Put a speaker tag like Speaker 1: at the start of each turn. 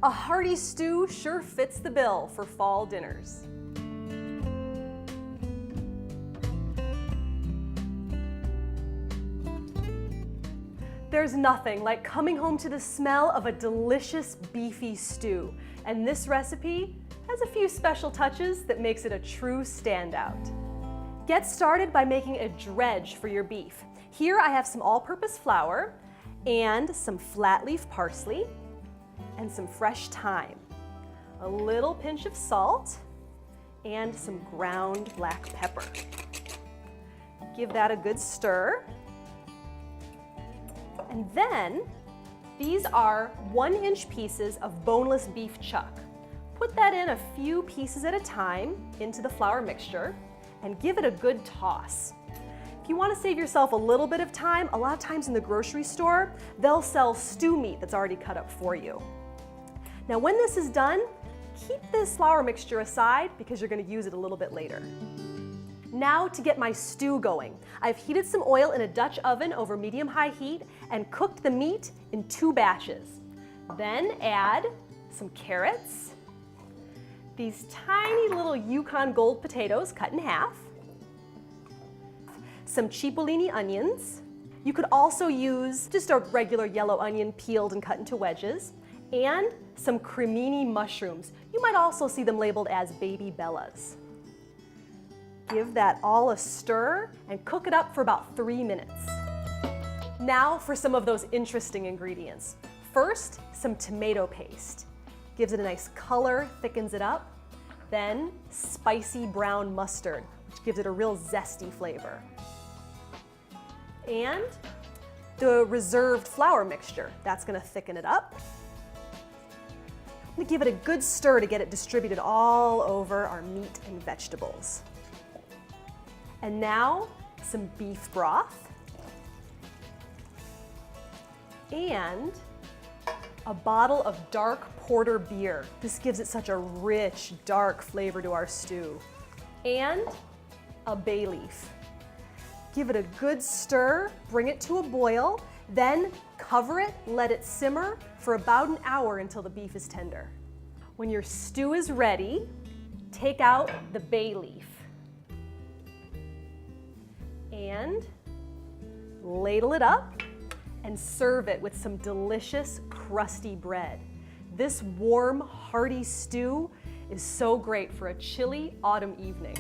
Speaker 1: A hearty stew sure fits the bill for fall dinners. There's nothing like coming home to the smell of a delicious beefy stew, and this recipe has a few special touches that makes it a true standout. Get started by making a dredge for your beef. Here I have some all-purpose flour and some flat leaf parsley and some fresh thyme, a little pinch of salt, and some ground black pepper. Give that a good stir. And then, these are 1-inch pieces of boneless beef chuck. Put that in a few pieces at a time into the flour mixture and give it a good toss. If you want to save yourself a little bit of time, a lot of times in the grocery store, they'll sell stew meat that's already cut up for you. Now when this is done, keep this flour mixture aside because you're going to use it a little bit later. Now to get my stew going. I've heated some oil in a Dutch oven over medium-high heat and cooked the meat in 2 batches. Then add some carrots, these tiny little Yukon Gold potatoes cut in half, some cipollini onions. You could also use just a regular yellow onion peeled and cut into wedges, and some cremini mushrooms. You might also see them labeled as baby bellas. Give that all a stir and cook it up for about 3 minutes. Now for some of those interesting ingredients. First, some tomato paste. Gives it a nice color, thickens it up. Then spicy brown mustard, which gives it a real zesty flavor. And the reserved flour mixture, that's gonna thicken it up. I'm gonna give it a good stir to get it distributed all over our meat and vegetables. And now, some beef broth. And a bottle of dark porter beer. This gives it such a rich, dark flavor to our stew. And a bay leaf. Give it a good stir, bring it to a boil, then cover it, let it simmer for about an hour until the beef is tender. When your stew is ready, take out the bay leaf and ladle it up and serve it with some delicious crusty bread. This warm, hearty stew is so great for a chilly autumn evening.